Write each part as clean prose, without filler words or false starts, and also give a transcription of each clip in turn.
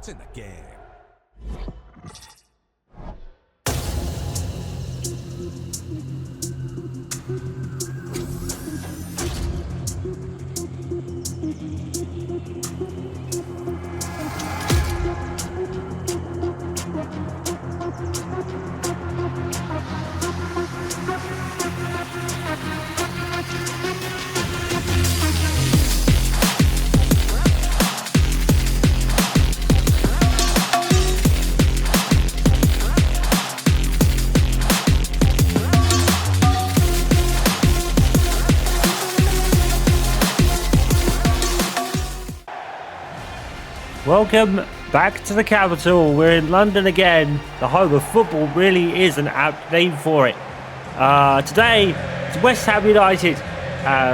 It's in the game. Welcome back to the capital. We're in London again. The home of football really is an apt name for it. Today, it's West Ham United.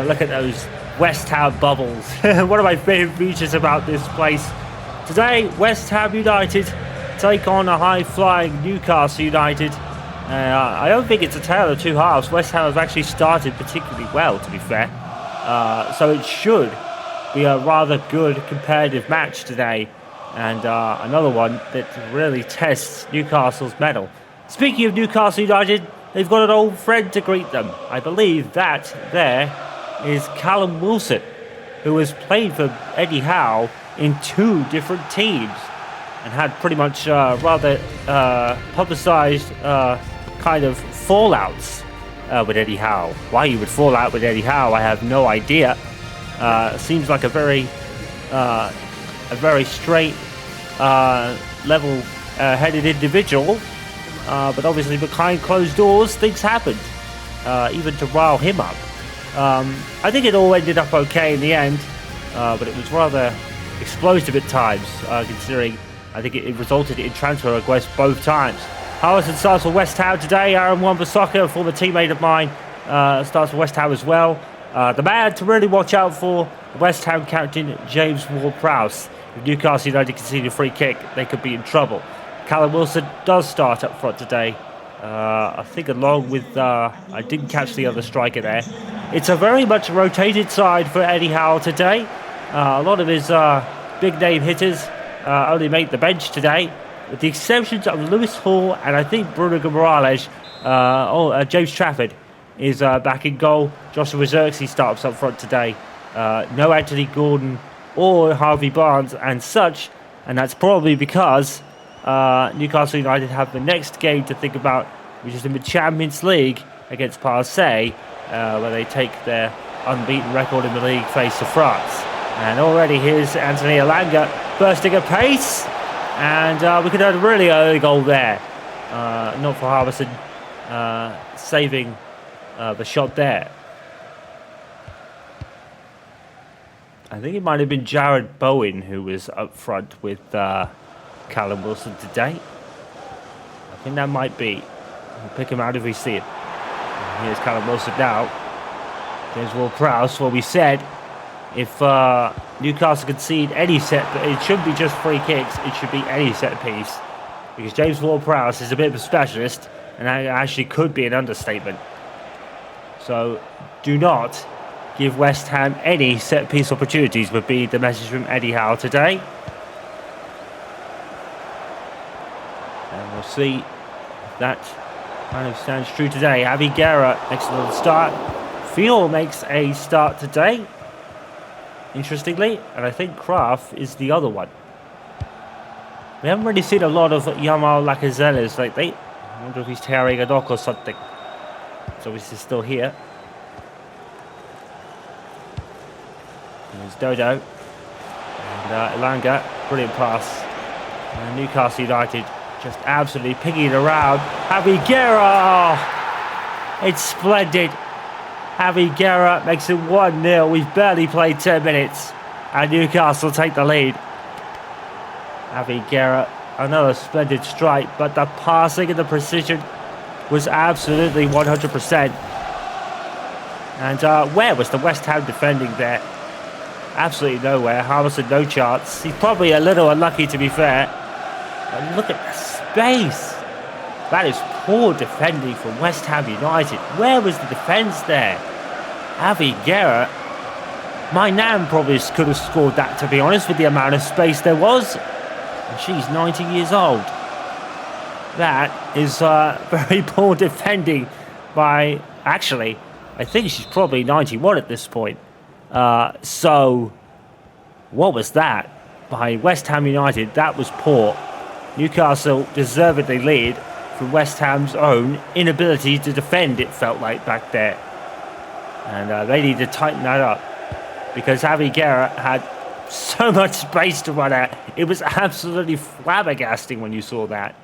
Look at those West Ham bubbles. One of my favourite features about this place. Today, West Ham United take on a high-flying Newcastle United. I don't think it's a tale of two halves. West Ham have actually started particularly well, to be fair. So it should be a rather good competitive match today, and another one that really tests Newcastle's mettle. Speaking of Newcastle United, they've got an old friend to greet them. I believe that there is Callum Wilson, who has played for Eddie Howe in two different teams and had pretty much rather publicised kind of fallouts with Eddie Howe. Why you would fall out with Eddie Howe, I have no idea. Seems like a very straight, level-headed individual, but obviously behind closed doors, things happened, even to rile him up. I think it all ended up okay in the end, but it was rather explosive at times, considering I think it resulted in transfer requests both times. Harrison starts for West Ham today. Aaron Wan-Bissaka, a former teammate of mine, starts for West Ham as well. The man to really watch out for, West Ham captain James Ward-Prowse. If Newcastle United concede a free kick, they could be in trouble. Callum Wilson does start up front today. I think along with, I didn't catch the other striker there. It's a very much rotated side for Eddie Howe today. A lot of his big name hitters only make the bench today, with the exceptions of Lewis Hall and I think Bruno Guimaraes, James Trafford is back in goal. Joshua Zirkzee starts up front today. No Anthony Gordon or Harvey Barnes and such, and that's probably because Newcastle United have the next game to think about, which is in the Champions League against Marseille, where they take their unbeaten record in the league face to France. And already here's Anthony Elanga bursting at pace, and we could have a really early goal there. Not for Harbison saving the shot there. I think it might have been Jared Bowen who was up front with Callum Wilson today. I think that might be. We'll pick him out if we see it. And here's Callum Wilson now. James Ward-Prowse. Well, we said if Newcastle concede any set, but it shouldn't be just free kicks, it should be any set piece. Because James Ward-Prowse is a bit of a specialist, and that actually could be an understatement. So do not give West Ham any set-piece opportunities, would be the message from Eddie Howe today. And we'll see if that kind of stands true today. Avi Guerra makes a little start. Fior makes a start today, interestingly, and I think Kraft is the other one. We haven't really seen a lot of Yamal Lacazeles lately. I wonder if he's tearing a knock or something. He's obviously still here. There's Dodo. And Elanga, brilliant pass. And Newcastle United just absolutely picking it around. Avi Guerra! Oh, it's splendid. Avi Guerra makes it 1-0. We've barely played 10 minutes. And Newcastle take the lead. Avi Guerra, another splendid strike, but the passing and the precision was absolutely 100%. And where was the West Ham defending there? Absolutely nowhere. Harrison, no chance. He's probably a little unlucky, to be fair. But look at the space. That is poor defending from West Ham United. Where was the defence there? Avi Guerra. My nan probably could have scored that, to be honest, with the amount of space there was. And she's 90 years old. That is very poor defending by... Actually, I think she's probably 91 at this point. So, what was that? By West Ham United, that was poor. Newcastle deservedly lead from West Ham's own inability to defend, it felt like, back there. And they need to tighten that up. Because Javi Guerra had so much space to run at. It was absolutely flabbergasting when you saw that.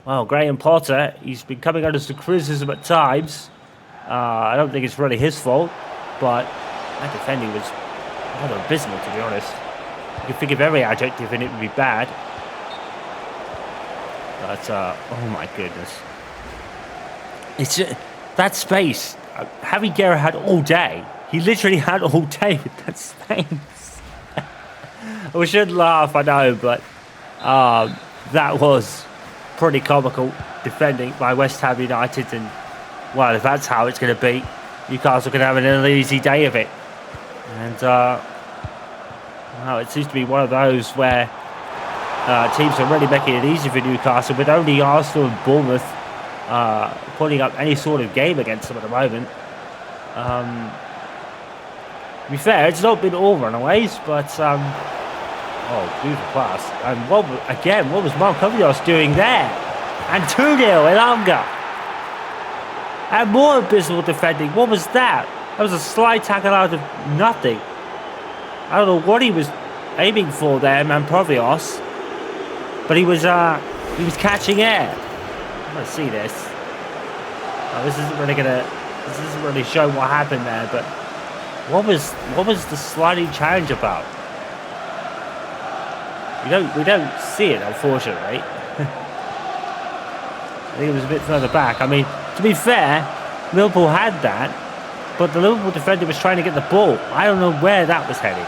Well, Graham Potter, he's been coming under some criticism at times. I don't think it's really his fault, but that defending was rather abysmal, to be honest. You could think of every adjective and it would be bad. But, oh my goodness. It's just, that space, Javi Guerra had all day. He literally had all day with that space. We should laugh, I know, but that was pretty comical defending by West Ham United. And, well, if that's how it's going to be, Newcastle can have an easy day of it. And, well, it seems to be one of those where teams are really making it easy for Newcastle, with only Arsenal and Bournemouth putting up any sort of game against them at the moment. To be fair, it's not been all runaways, but oh, beautiful pass. And what was Mark Kovios doing there? And 2-0 in longer. And more abysmal defending. What was that? That was a slide tackle out of nothing. I don't know what he was aiming for there, Mamprovios. But he was catching air. I'm gonna see this. Oh, this isn't really showing what happened there, but what was the sliding challenge about? We don't see it, unfortunately. I think it was a bit further back. I mean, to be fair, Liverpool had that, but the Liverpool defender was trying to get the ball. I don't know where that was heading.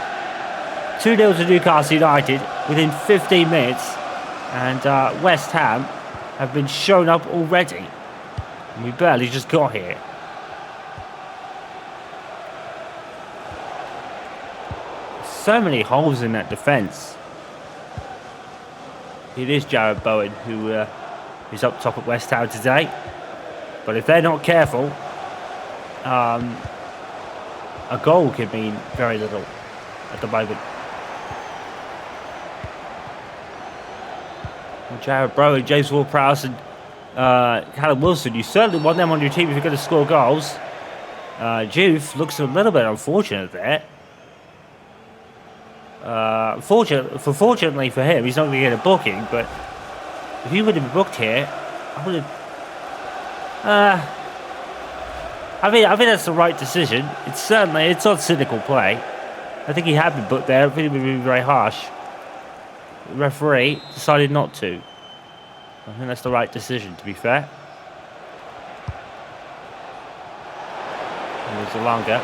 2-0 to Newcastle United within 15 minutes, and West Ham have been shown up already. And we barely just got here. So many holes in that defence. It is Jared Bowen who is up top at West Ham today. But if they're not careful, a goal could mean very little at the moment. Jared Bowen, James Ward-Prowse and Callum Wilson, you certainly want them on your team if you're going to score goals. Juve looks a little bit unfortunate there. Fortunately for him, he's not going to get a booking, but if he would have been booked here, I would have... I think that's the right decision. It's not cynical play. I think he had been booked there. I think it would have been very harsh. The referee decided not to. I think that's the right decision, to be fair. And there's a longer.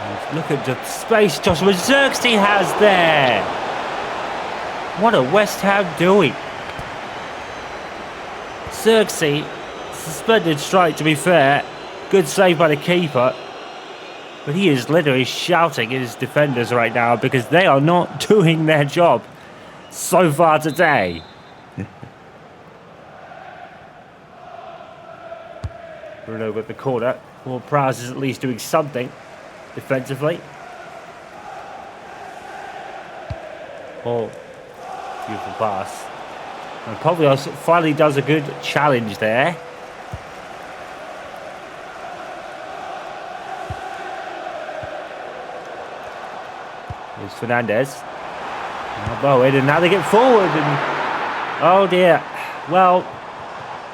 And look at the space Joshua Zirkzee has there. What are West Ham doing? Zirkzee, suspended strike, to be fair. Good save by the keeper. But he is literally shouting at his defenders right now because they are not doing their job so far today. Bruno with the corner. Ward-Prowse is at least doing something defensively. Oh, beautiful pass. And Povios finally does a good challenge there. Here's Fernandez. Bowen, and now they get forward, and oh dear. Well,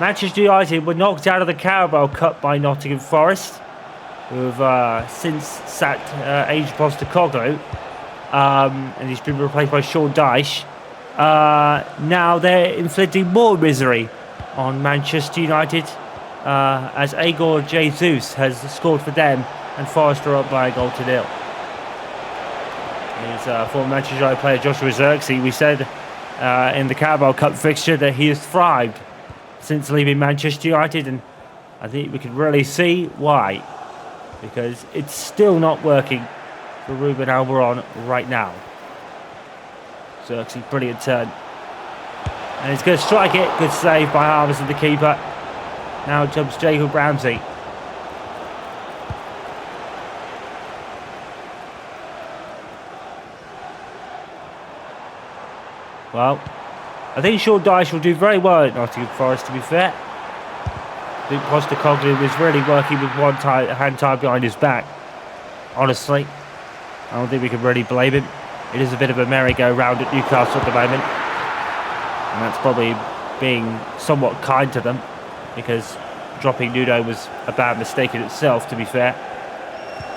Manchester United were knocked out of the Carabao Cup by Nottingham Forest, who have since sacked Ange Postecoglou, and he's been replaced by Sean Dyche. Now they're inflicting more misery on Manchester United, as Igor Jesus has scored for them, and Forest are up by 1-0. His former Manchester United player Joshua Zirkzee, we said in the Carabao Cup fixture that he has thrived since leaving Manchester United, and I think we can really see why, because it's still not working for Ruben Almiron right now. Xerxes, brilliant turn. And he's going to strike it. Good save by Harvest and the keeper. Now jumps Jacob Ramsey. Well, I think Sean Dyche will do very well at Nottingham Forest, to be fair. I think Postecoglou was really working with one hand tied behind his back. Honestly, I don't think we can really blame him. It is a bit of a merry-go-round at Newcastle at the moment. And that's probably being somewhat kind to them, because dropping Nuno was a bad mistake in itself, to be fair.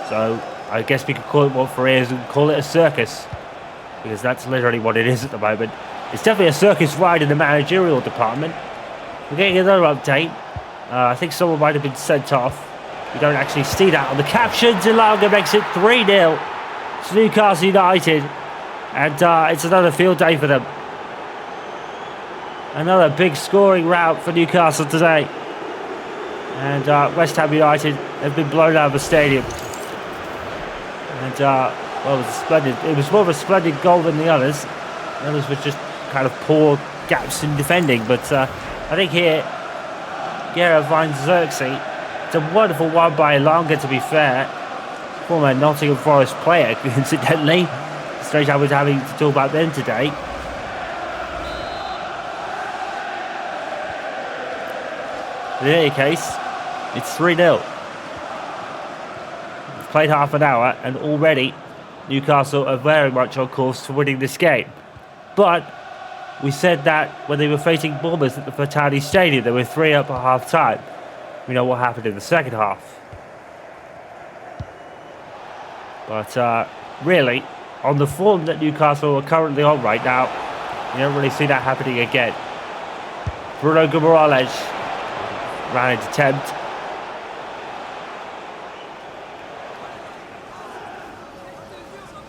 So I guess we could call it what for ears and call it a circus, because that's literally what it is at the moment. It's definitely a circus ride in the managerial department. We're getting another update. I think someone might have been sent off. We don't actually see that on the captions. Ilanga makes it 3-0 to Newcastle United. And it's another field day for them. Another big scoring rout for Newcastle today. And West Ham United have been blown out of the stadium. And well, it was more of a splendid goal than the others. The others were just kind of poor gaps in defending. But I think here, Guerra finds Xerxes. It's a wonderful one by Ilanga, to be fair. Former Nottingham Forest player, incidentally. Strange I was having to talk about them today. In any case, it's 3-0. We've played half an hour, and already Newcastle are very much on course to winning this game. But we said that when they were facing Bournemouth at the Fatani Stadium, they were 3 up at half time. We know what happened in the second half. But really, on the form that Newcastle are currently on right now, you don't really see that happening again. Bruno Guimaraes ran his attempt.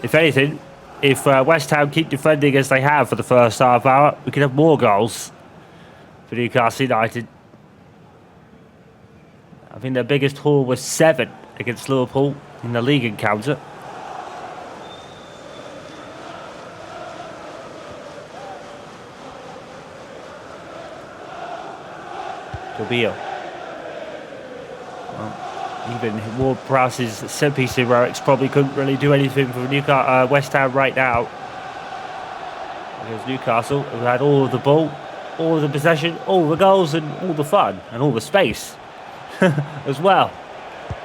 If anything, if West Ham keep defending as they have for the first half hour, we could have more goals for Newcastle United. I think their biggest haul was 7 against Liverpool in the league encounter. Tobio. Well, even Ward-Prowse's set-piece heroics probably couldn't really do anything for West Ham right now. Because Newcastle have had all of the ball, all of the possession, all the goals and all the fun and all the space as well,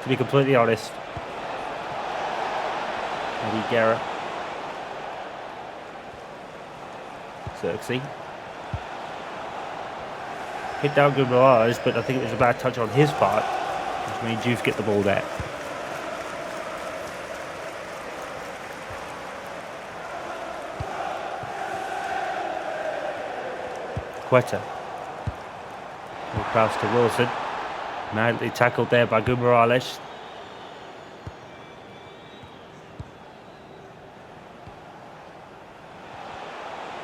to be completely honest. Maybe Guerra. Xerxes. Hit down Guimaraes, but I think it was a bad touch on his part, which made Juve get the ball there. Quetta. Prowse to Wilson. Madly tackled there by Guimaraes.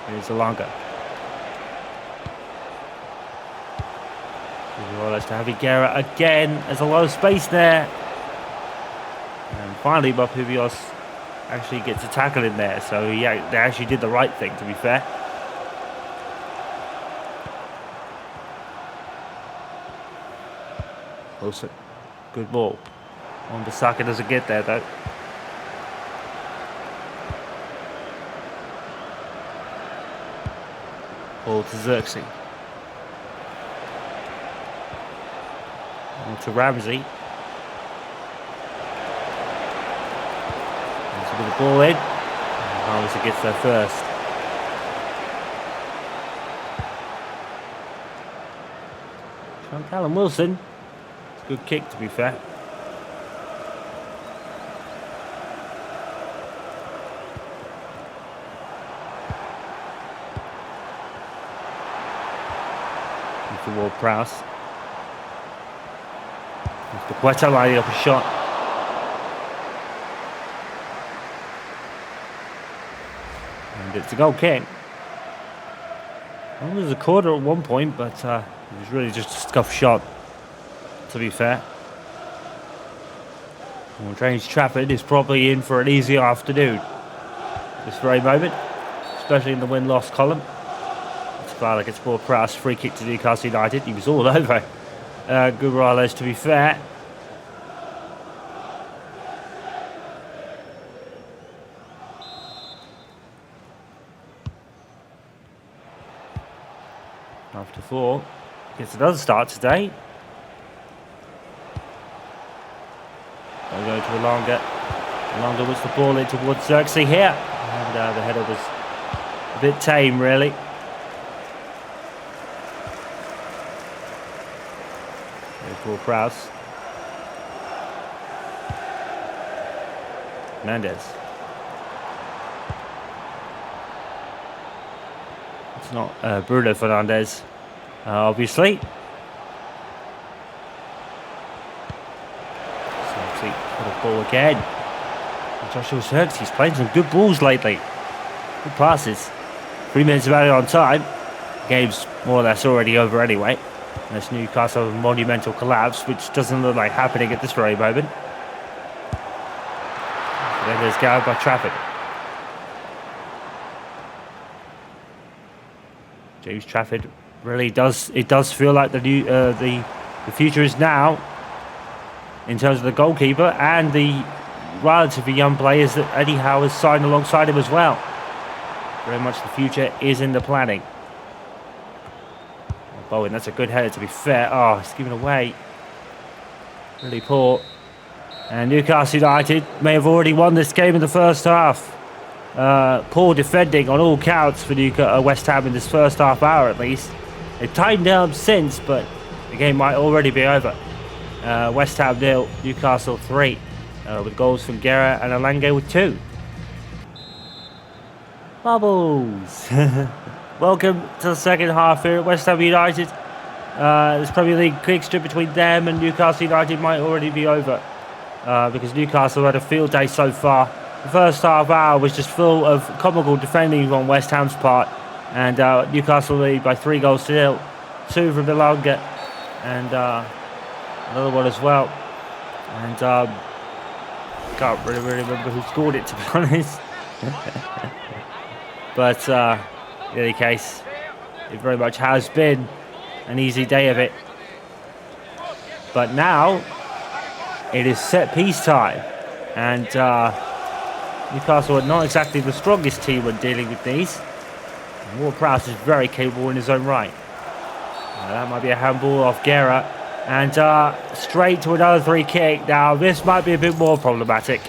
Here's Ilanga. Guimaraes to Javi Guerra again. There's a lot of space there. And finally, Mapubios actually gets a tackle in there. So yeah, they actually did the right thing, to be fair. Wilson, good ball. Wan-Bissaka doesn't get there though. Ball to Xerxes. Ball to Ramsey. There's a bit of ball in. Ramsey gets there first. Callum Wilson. Good kick, to be fair. For Ward-Prowse. Mr. Quetta lining up a shot. And it's a goal kick. Well, there was a corner at one point, but it was really just a scuff shot, to be fair. Well, James Trafford is probably in for an easy afternoon. This very moment. especially in the win-loss column. It's glad I gets Ward-Prowse free kick to Newcastle United. He was all over Gurales, to be fair. After 4, gets another start today. They'll go to Alanga. Alanga was the ball in towards Xerxes here. And the header was a bit tame, really. There's Ward-Prowse. Mendes. It's not Bruno Fernandes, obviously. For the ball again. And Joshua Xerxes, he's playing some good balls lately. Good passes. 3 minutes of added on time. Game's more or less already over anyway. This Newcastle monumental collapse, which doesn't look like happening at this very moment. And then there's Gareth by Trafford. James Trafford really does. It does feel like the future is now, in terms of the goalkeeper and the relatively young players that Eddie Howe has signed alongside him as well. Very much the future is in the planning. Bowen, that's a good header, to be fair. Oh, it's given away. Really poor. And Newcastle United may have already won this game in the first half. Poor defending on all counts for West Ham in this first half hour at least. They've tightened down since, but the game might already be over. West Ham 0, Newcastle 3, with goals from Guerra and Alanga with 2. Bubbles! Welcome to the second half here at West Ham United. This Premier League fixture between them and Newcastle United might already be over, because Newcastle had a field day so far. The first half hour was just full of comical defending on West Ham's part, and Newcastle lead by 3 goals to 0. 2 from Alanga and another one as well. And can't really remember who scored it, to be honest. But in any case, it very much has been an easy day of it. But now it is set piece time, and Newcastle are not exactly the strongest team when dealing with these. Ward-Prowse is very capable in his own right. That might be a handball off Guerra, and straight to another free kick. Now this might be a bit more problematic.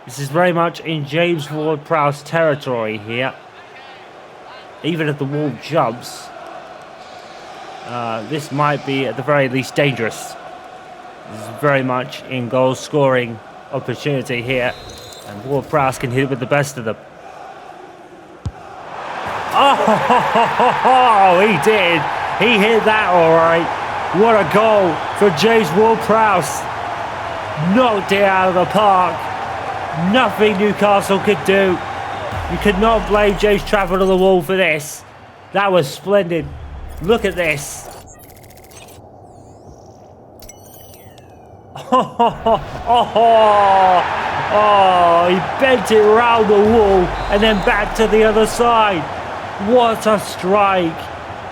This is very much in James Ward-Prowse territory here. Even if the wall jumps, this might be at the very least dangerous. This is very much in goal scoring opportunity here, and Ward-Prowse can hit it with the best of them. Oh, he did. He hit that all right. What a goal for James Ward-Prowse. Knocked it out of the park. Nothing Newcastle could do. You could not blame James Trafford on the wall for this. That was splendid. Look at this. Oh, he bent it round the wall and then back to the other side. What a strike.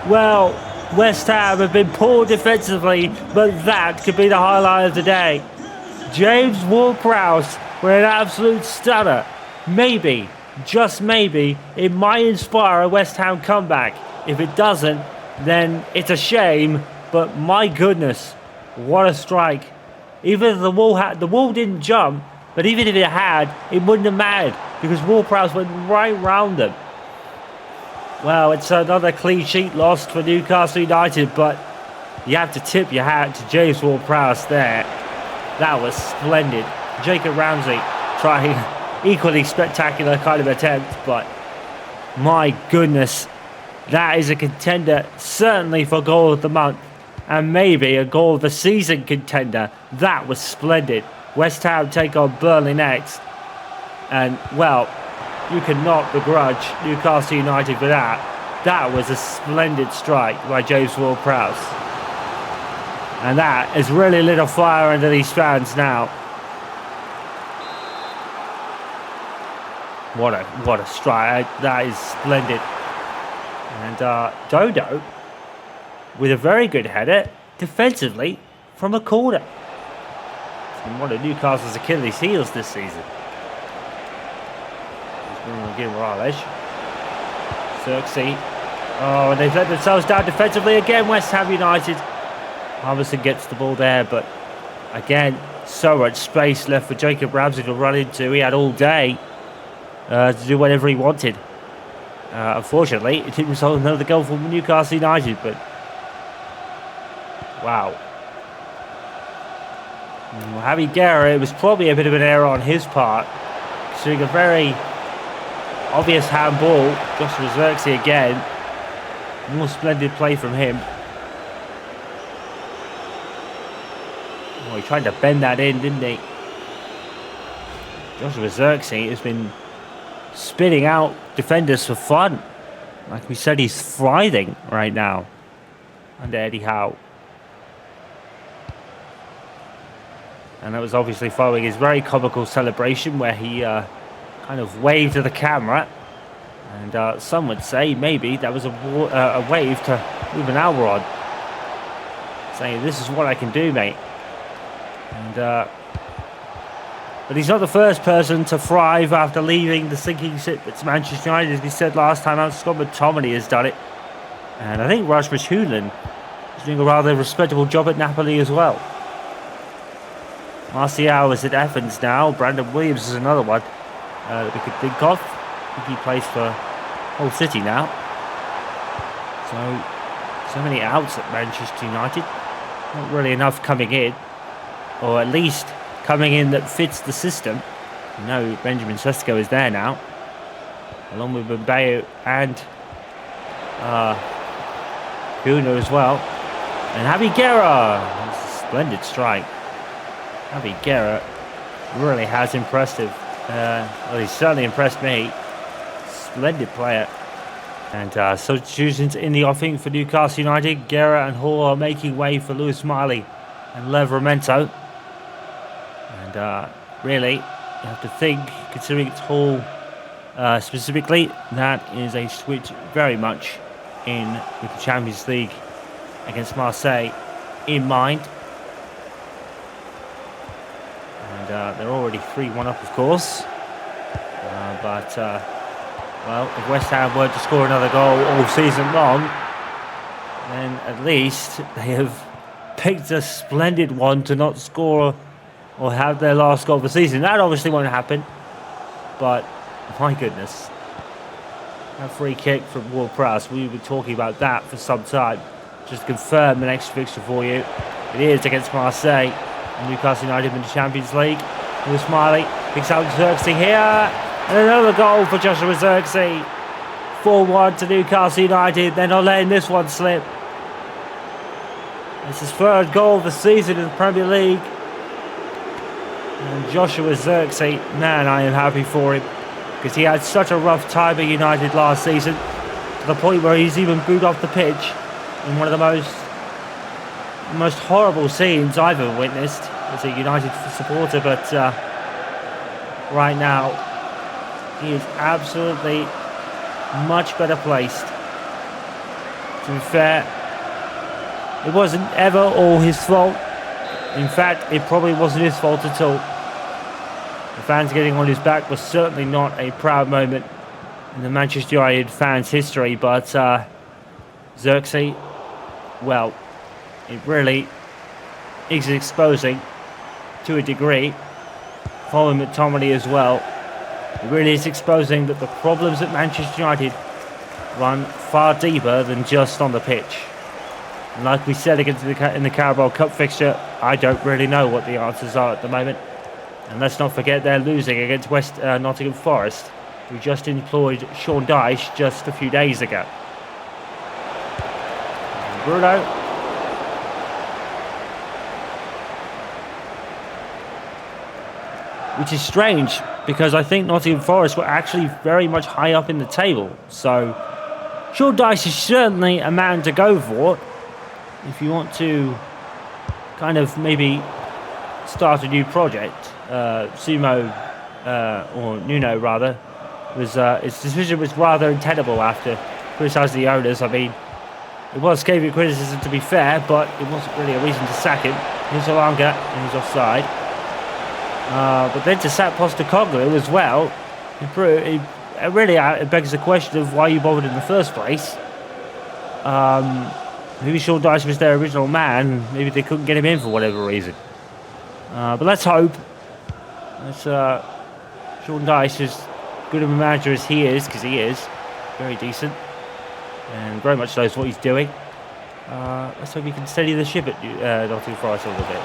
Well, West Ham have been poor defensively, but that could be the highlight of the day. James Ward-Prowse with an absolute stunner. Maybe, just maybe, it might inspire a West Ham comeback. If it doesn't, then it's a shame, but my goodness, what a strike. Even if the wall didn't jump, but even if it had, it wouldn't have mattered, because Ward-Prowse went right round them. Well, it's another clean sheet lost for Newcastle United, but you have to tip your hat to James Ward-Prowse there. That was splendid. Jacob Ramsey trying equally spectacular kind of attempt, but my goodness, that is a contender, certainly for goal of the month, and maybe a goal of the season contender. That was splendid. West Ham take on Burnley next, and well, you cannot begrudge Newcastle United for that. That was a splendid strike by James Ward-Prowse, and that has really lit a fire under these fans now. What a strike. That is splendid. And Dodo with a very good header defensively from a corner. It's been one of Newcastle's Achilles heels this season. Xerxes. Oh, and they've let themselves down defensively again, West Ham United. Harmison gets the ball there, but again, so much space left for Jacob Ramsey to run into. He had all day to do whatever he wanted. Unfortunately, it didn't result in another goal from Newcastle United, but wow. Javi Guerra, it was probably a bit of an error on his part, considering a very obvious handball. Joshua Xerxes again. More splendid play from him. Oh, he tried to bend that in, didn't he? Joshua Xerxes has been spitting out defenders for fun. Like we said, he's thriving right now under Eddie Howe. And that was obviously following his very comical celebration where he kind of waved to the camera. And some would say maybe that was a wave to Ruben Alvarad, saying, "This is what I can do, mate." And but he's not the first person to thrive after leaving the sinking ship that's Manchester United. As we said last time out, Scott McTominay has done it. And I think Rasmus Højlund is doing a rather respectable job at Napoli as well. Martial is at Athens now. Brandon Williams is another one that we could think of. I think he plays for Hull City now. So many outs at Manchester United. Not really enough coming in. Or at least coming in that fits the system. You know, Benjamin Sesko is there now, along with Mbaye and Kuna as well. And Javi Guerra. That's a splendid strike. Javi Guerra really has impressed him. Well, he's certainly impressed me. Splendid player. And substitutions in the offing for Newcastle United. Guerra and Hall are making way for Lewis Miley and Livramento. And really, you have to think, considering it's Hall specifically, that is a switch very much in with the Champions League against Marseille in mind. And they're already 3-1 up, of course. Well, if West Ham were to score another goal all season long, then at least they have picked a splendid one to not score or have their last goal of the season. That obviously won't happen, but my goodness. A free kick from Ward-Prowse. We've been talking about that for some time. Just to confirm the next fixture for you. It is against Marseille and Newcastle United in the Champions League. Lewis Miley picks out Xerxes here. And another goal for Joshua Xerxes. 4-1 to Newcastle United. They're not letting this one slip. It's his third goal of the season in the Premier League. And Joshua Xerxes, man, I am happy for him. Because he had such a rough time at United last season. To the point where he's even booed off the pitch. In one of the most horrible scenes I've ever witnessed as a United supporter. But right now, he is absolutely much better placed. To be fair, it wasn't ever all his fault. In fact, it probably wasn't his fault at all. The fans getting on his back was certainly not a proud moment in the Manchester United fans' history, but Xerxes, well, it really is exposing, to a degree, following McTominay as well, it really is exposing that the problems at Manchester United run far deeper than just on the pitch. And like we said in the Carabao Cup fixture, I don't really know what the answers are at the moment. And let's not forget they're losing against Nottingham Forest, who just employed Sean Dyche just a few days ago. And Bruno. Which is strange, because I think Nottingham Forest were actually very much high up in the table. So, Sean Dyche is certainly a man to go for if you want to kind of maybe start a new project. Sumo, or Nuno rather, His decision was rather untenable after criticising the owners. I mean, it was scathing criticism to be fair, but it wasn't really a reason to sack him. Here's Alanga, and he's offside. But then to sack Postecoglou as well, it begs the question of why you bothered in the first place. Maybe Sean Dyche was their original man. Maybe they couldn't get him in for whatever reason. But let's hope. Sean Dyche, as good of a manager as he is, because he is very decent and very much knows what he's doing. Let's hope he can steady the ship at Nottingham Forest a little bit.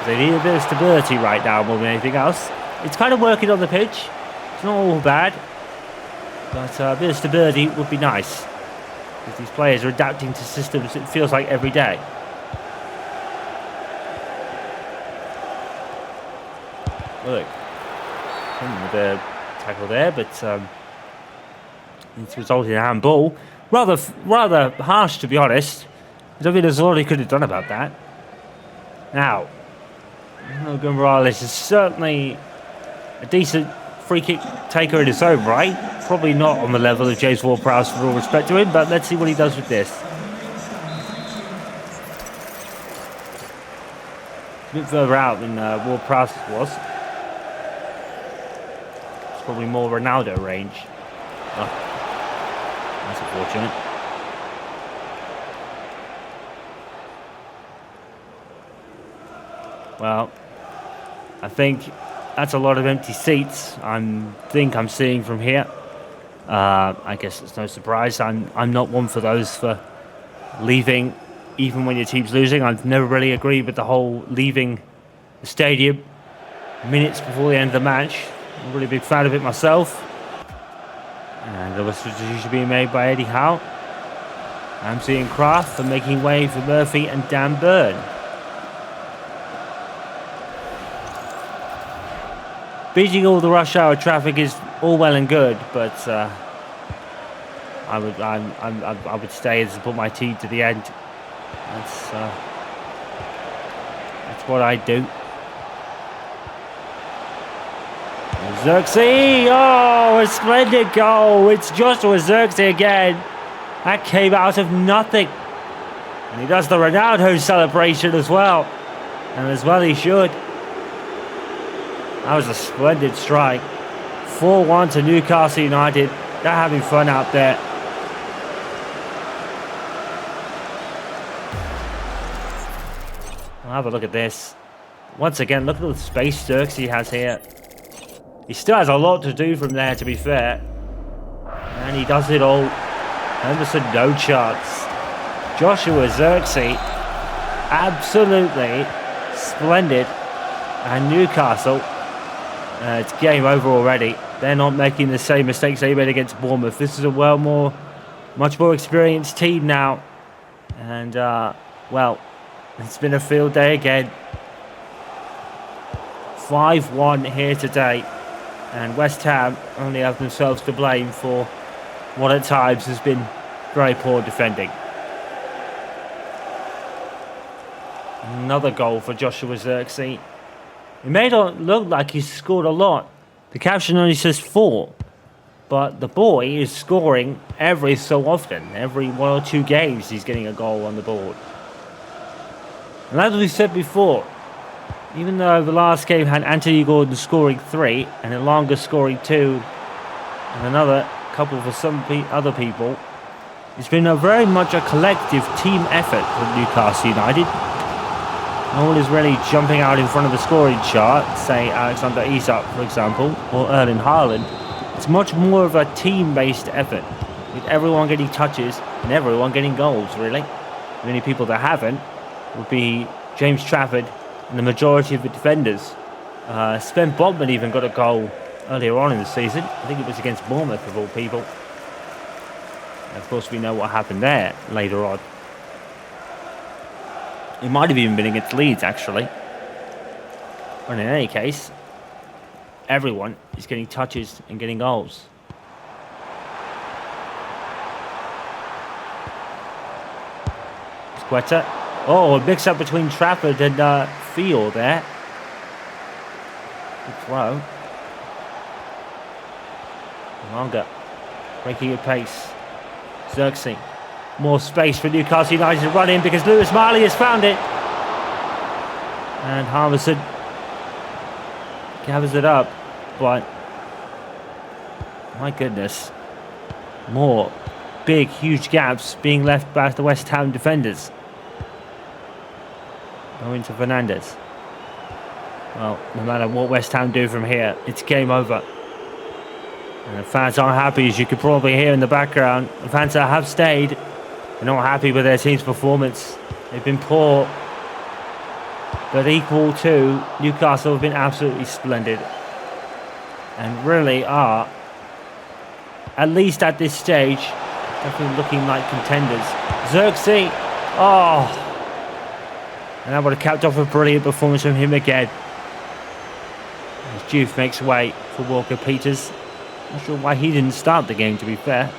They need a bit of stability right now more than anything else. It's kind of working on the pitch. It's not all bad, but a bit of stability would be nice. Because these players are adapting to systems, it feels like, every day. Look, with a tackle there, but it's resulted in a handball. Rather harsh, to be honest. I don't think there's a lot he could have done about that. Now, Logan Morales is certainly a decent free kick taker in his own right. Probably not on the level of James Ward-Prowse, with all respect to him, but let's see what he does with this. A bit further out than Ward-Prowse was. It's probably more Ronaldo range. Oh, that's unfortunate. Well, I think that's a lot of empty seats. I think I'm seeing from here. I guess it's no surprise. I'm not one for those for leaving even when your team's losing. I've never really agreed with the whole leaving the stadium minutes before the end of the match. I'm a really big fan of it myself. And there was a decision being made by Eddie Howe. I'm seeing Kraft and making way for Murphy and Dan Burn. Beating all the rush hour traffic is all well and good, but I would stay and support my team to the end. That's what I do. Zirkzee! Oh, a splendid goal! It's Joshua Zirkzee again. That came out of nothing, and he does the Ronaldo celebration as well, and as well he should. That was a splendid strike. 4-1 to Newcastle United. They're having fun out there. I'll have a look at this. Once again, look at the space Zirkzee has here. He still has a lot to do from there, to be fair. And he does it all. Henderson, no chance. Joshua Zirkzee, absolutely splendid. And Newcastle, it's game over already. They're not making the same mistakes they made against Bournemouth. This is a much more experienced team now. And, well, it's been a field day again. 5-1 here today. And West Ham only have themselves to blame for what at times has been very poor defending. Another goal for Joshua Zirkzee. It may not look like he's scored a lot. The caption only says 4. But the boy is scoring every so often. Every 1 or 2 games he's getting a goal on the board. And as we said before, even though the last game had Anthony Gordon scoring 3 and Elanga scoring 2 and another couple for some other people, it's been very much a collective team effort from Newcastle United. No one is really jumping out in front of the scoring chart, say Alexander Isak, for example, or Erling Haaland. It's much more of a team-based effort, with everyone getting touches and everyone getting goals, really. The only people that haven't would be James Trafford and the majority of the defenders. Sven Botman even got a goal earlier on in the season. I think it was against Bournemouth, of all people. And of course, we know what happened there later on. It might have even been against Leeds, actually. But in any case, everyone is getting touches and getting goals. Quetta. Oh, a mix-up between Trafford and Field there. Good throw. Longer. Breaking at pace. Xerxes. More space for Newcastle United to run in because Lewis Marley has found it. And Harmison gathers it up. But, my goodness. More big, huge gaps being left by the West Ham defenders. Going to Fernandes. Well, no matter what West Ham do from here, it's game over. And the fans aren't happy, as you could probably hear in the background. The fans that have stayed, they're not happy with their team's performance. They've been poor. But equal to Newcastle have been absolutely splendid. And really are, at least at this stage, definitely looking like contenders. Xerxes. Oh. And that would have capped off a brilliant performance from him again. As Juve makes way for Walker Peters. Not sure why he didn't start the game, to be fair.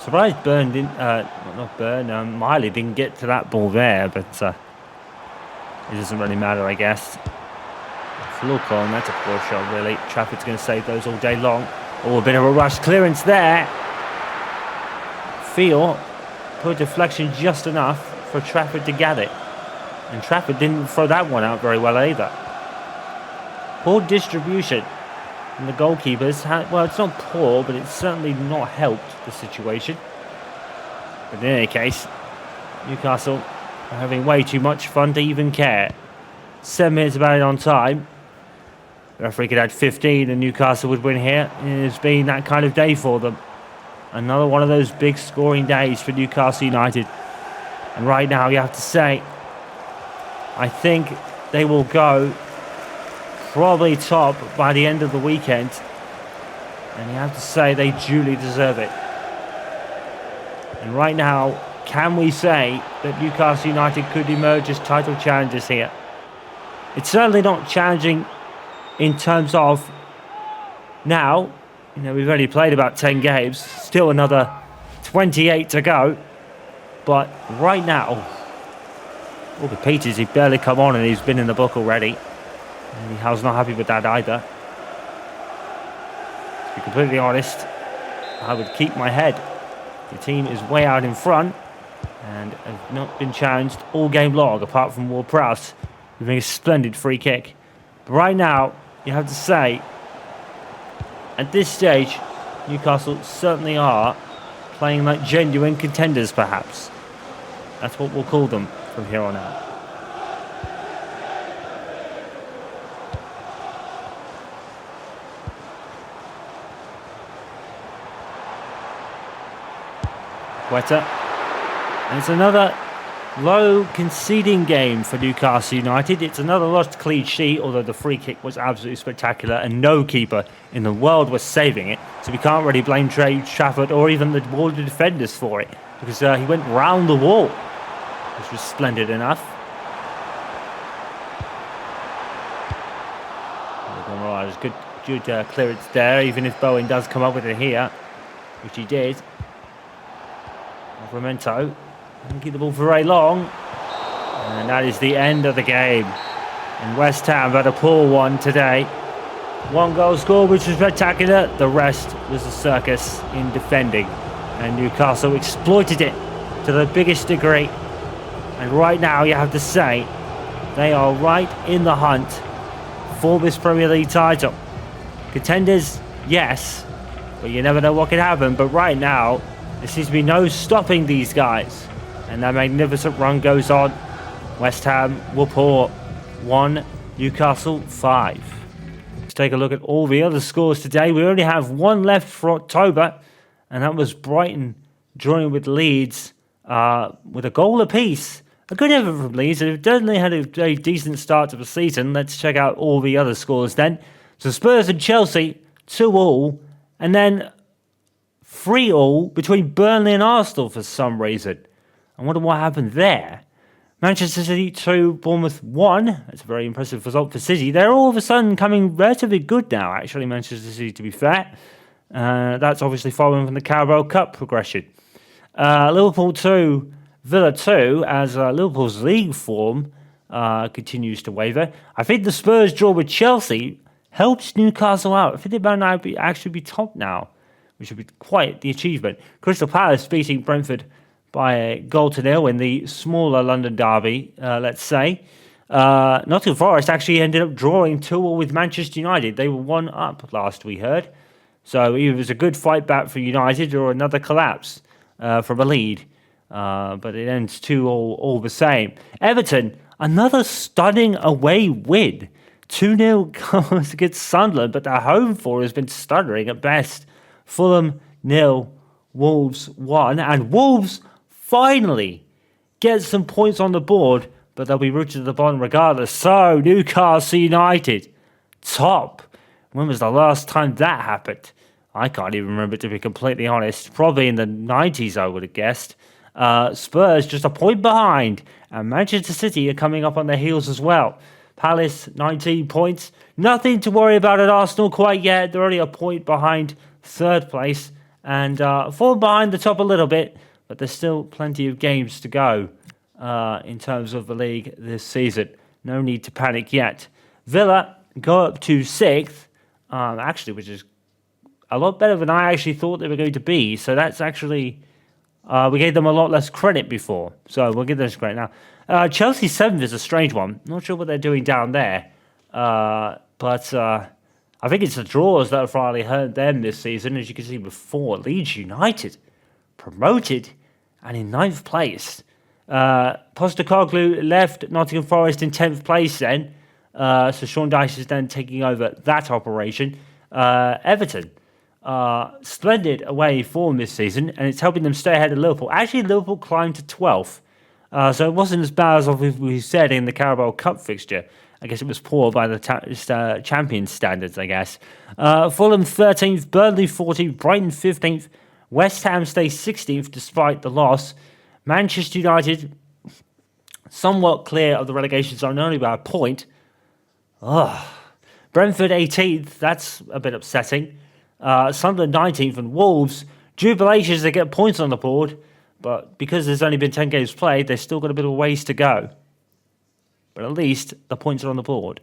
Surprised Burn didn't, not Burn, Miley didn't get to that ball there, but it doesn't really matter, I guess. Look on, that's a poor shot, really. Trafford's going to save those all day long. Oh, a bit of a rush clearance there. Feel put deflection just enough for Trafford to get it. And Trafford didn't throw that one out very well either. Poor distribution. And the goalkeepers, well, it's not poor, but it's certainly not helped the situation. But in any case, Newcastle are having way too much fun to even care. 7 minutes about it on time. The referee could add 15 and Newcastle would win here. It's been that kind of day for them. Another one of those big scoring days for Newcastle United. And right now, you have to say, I think they will go probably top by the end of the weekend. And you have to say they duly deserve it. And right now, can we say that Newcastle United could emerge as title challengers here? It's certainly not challenging in terms of now. You know, we've only played about 10 games. Still another 28 to go. But right now, Walker Peters, he's barely come on and he's been in the book already. And Howe's not happy with that either. To be completely honest, I would keep my head. The team is way out in front and have not been challenged all game long, apart from Ward-Prowse, giving a splendid free kick. But right now, you have to say, at this stage, Newcastle certainly are playing like genuine contenders, perhaps. That's what we'll call them from here on out. Quetta. And it's another low conceding game for Newcastle United. It's another lost clean sheet, although the free kick was absolutely spectacular and no keeper in the world was saving it. So we can't really blame Trafford or even the wall defenders for it, because he went round the wall, which was splendid enough. Right, it was good clearance there, even if Bowen does come up with it here, which he did. Livramento didn't keep the ball for very long, and that is the end of the game. And West Ham had a poor one today. 1 goal scored, which was spectacular. The rest was a circus in defending, and Newcastle exploited it to the biggest degree. And right now, you have to say, they are right in the hunt for this Premier League title. Contenders, yes, but you never know what can happen. But right now, there seems to be no stopping these guys. And that magnificent run goes on. West Ham will pour 1, Newcastle 5. Let's take a look at all the other scores today. We only have one left for October, and that was Brighton drawing with Leeds with a goal apiece. A good effort from Leeds. They've definitely had a very decent start to the season. Let's check out all the other scores then. So Spurs and Chelsea, 2-2, and then 3-3 between Burnley and Arsenal for some reason. I wonder what happened there. Manchester City 2, Bournemouth 1. That's a very impressive result for City. They're all of a sudden coming relatively good now, actually, Manchester City, to be fair. That's obviously following from the Carabao Cup progression. Liverpool 2, Villa 2, as Liverpool's league form continues to waver. I think the Spurs draw with Chelsea helps Newcastle out. I think they might not actually be top now, which would be quite the achievement. Crystal Palace beating Brentford by a goal to nil in the smaller London derby, let's say. Nottingham Forest actually ended up drawing 2-2 with Manchester United. They were 1-up last we heard. So either it was a good fight back for United or another collapse from a lead. But it ends 2-2 all the same. Everton, another stunning away win. 2-0 comes against Sunderland, but their home form has been stuttering at best. Fulham 0, Wolves 1, and Wolves finally get some points on the board, but they'll be rooted to the bottom regardless. So, Newcastle United, top. When was the last time that happened? I can't even remember, to be completely honest. Probably in the 90s, I would have guessed. Spurs just a point behind, and Manchester City are coming up on their heels as well. Palace, 19 points. Nothing to worry about at Arsenal quite yet. They're only a point behind third place, and fall behind the top a little bit, but there's still plenty of games to go in terms of the league this season. No need to panic yet. Villa go up to 6th, actually, which is a lot better than I actually thought they were going to be. So that's actually, we gave them a lot less credit before. So we'll give them credit now. Chelsea 7th is a strange one. Not sure what they're doing down there. But I think it's the draws that have finally hurt them this season. As you can see before, Leeds United promoted and in 9th place. Postecoglou left Nottingham Forest in 10th place then. So Sean Dyche is then taking over that operation. Everton, splendid away form this season, and it's helping them stay ahead of Liverpool. Actually, Liverpool climbed to 12th. So it wasn't as bad as we said in the Carabao Cup fixture. I guess it was poor by the Champions standards, I guess. Fulham 13th, Burnley 14th, Brighton 15th, West Ham stays 16th despite the loss. Manchester United somewhat clear of the relegation zone, only by a point. Brentford 18th, that's a bit upsetting. Sunderland 19th, and Wolves, jubilations, they get points on the board, but because there's only been 10 games played, they've still got a bit of ways to go. But at least the points are on the board.